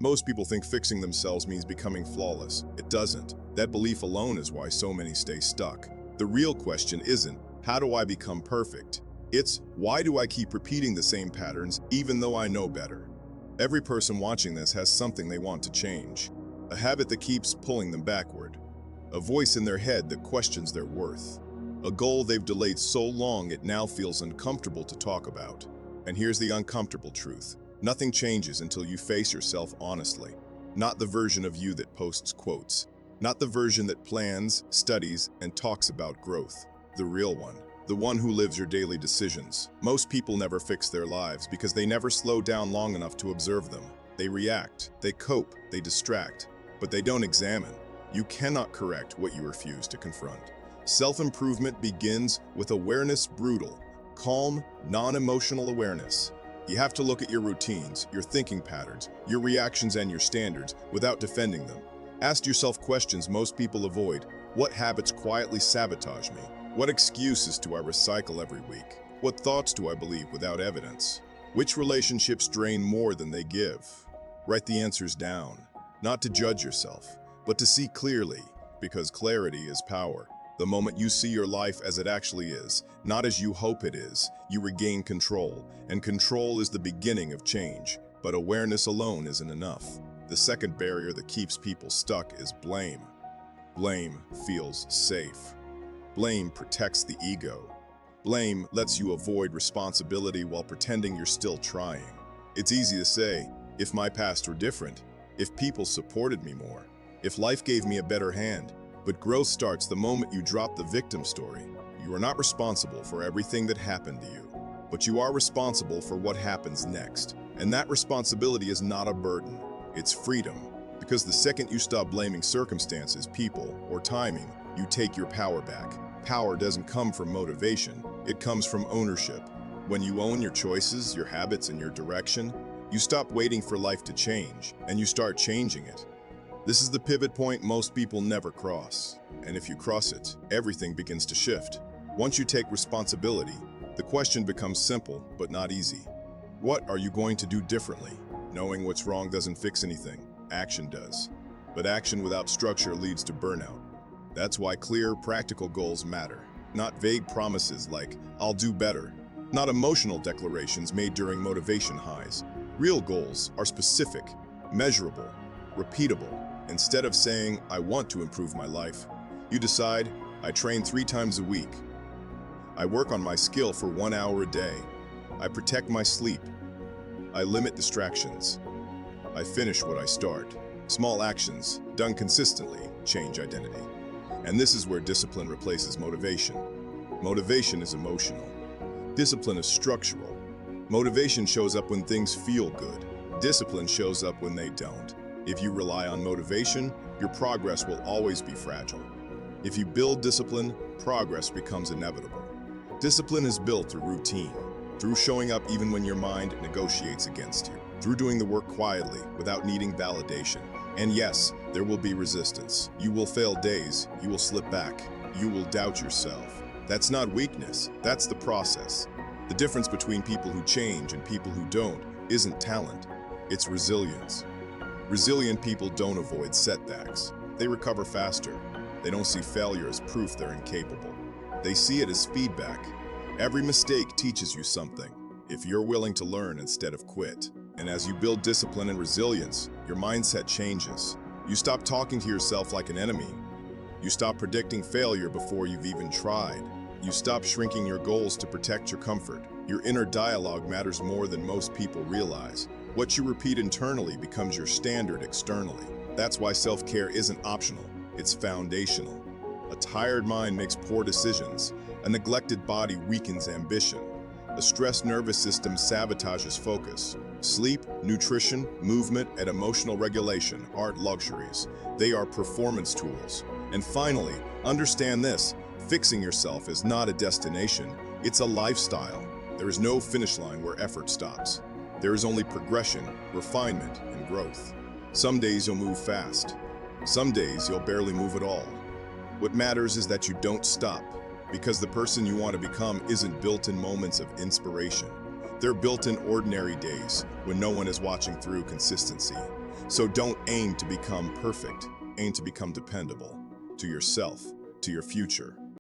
Most people think fixing themselves means becoming flawless. It doesn't. That belief alone is why so many stay stuck. The real question isn't, how do I become perfect? It's, why do I keep repeating the same patterns even though I know better? Every person watching this has something they want to change. A habit that keeps pulling them backward. A voice in their head that questions their worth. A goal they've delayed so long it now feels uncomfortable to talk about. And here's the uncomfortable truth. Nothing changes until you face yourself honestly. Not the version of you that posts quotes. Not the version that plans, studies, and talks about growth. The real one. The one who lives your daily decisions. Most people never fix their lives because they never slow down long enough to observe them. They react, they cope, they distract, but they don't examine. You cannot correct what you refuse to confront. Self-improvement begins with awareness, brutal, calm, non-emotional awareness. You have to look at your routines, your thinking patterns, your reactions and your standards without defending them. Ask yourself questions most people avoid. What habits quietly sabotage me? What excuses do I recycle every week? What thoughts do I believe without evidence? Which relationships drain more than they give? Write the answers down, not to judge yourself, but to see clearly, because clarity is power. The moment you see your life as it actually is, not as you hope it is, you regain control, and control is the beginning of change. But awareness alone isn't enough. The second barrier that keeps people stuck is blame. Blame feels safe. Blame protects the ego. Blame lets you avoid responsibility while pretending you're still trying. It's easy to say, if my past were different, if people supported me more, if life gave me a better hand. But growth starts the moment you drop the victim story. You are not responsible for everything that happened to you, but you are responsible for what happens next. And that responsibility is not a burden, it's freedom. Because the second you stop blaming circumstances, people, or timing, you take your power back. Power doesn't come from motivation, it comes from ownership. When you own your choices, your habits, and your direction, you stop waiting for life to change, and you start changing it. This is the pivot point most people never cross. And if you cross it, everything begins to shift. Once you take responsibility, the question becomes simple, but not easy. What are you going to do differently? Knowing what's wrong doesn't fix anything. Action does. But action without structure leads to burnout. That's why clear, practical goals matter. Not vague promises like, I'll do better. Not emotional declarations made during motivation highs. Real goals are specific, measurable, repeatable. Instead of saying, I want to improve my life, you decide, I train 3 times a week. I work on my skill for 1 hour a day. I protect my sleep. I limit distractions. I finish what I start. Small actions, done consistently, change identity. And this is where discipline replaces motivation. Motivation is emotional. Discipline is structural. Motivation shows up when things feel good. Discipline shows up when they don't. If you rely on motivation, your progress will always be fragile. If you build discipline, progress becomes inevitable. Discipline is built through routine, through showing up even when your mind negotiates against you, through doing the work quietly without needing validation. And yes, there will be resistance. You will fail days, you will slip back, you will doubt yourself. That's not weakness, that's the process. The difference between people who change and people who don't isn't talent, it's resilience. Resilient people don't avoid setbacks. They recover faster. They don't see failure as proof they're incapable. They see it as feedback. Every mistake teaches you something, if you're willing to learn instead of quit. And as you build discipline and resilience, your mindset changes. You stop talking to yourself like an enemy. You stop predicting failure before you've even tried. You stop shrinking your goals to protect your comfort. Your inner dialogue matters more than most people realize. What you repeat internally becomes your standard externally. That's why self-care isn't optional, it's foundational. A tired mind makes poor decisions. A neglected body weakens ambition. A stressed nervous system sabotages focus. Sleep, nutrition, movement, and emotional regulation aren't luxuries. They are performance tools. And finally, understand this, fixing yourself is not a destination, it's a lifestyle. There is no finish line where effort stops. There is only progression, refinement, and growth. Some days you'll move fast. Some days you'll barely move at all. What matters is that you don't stop, because the person you want to become isn't built in moments of inspiration. They're built in ordinary days when no one is watching through consistency. So don't aim to become perfect. Aim to become dependable to yourself, to your future.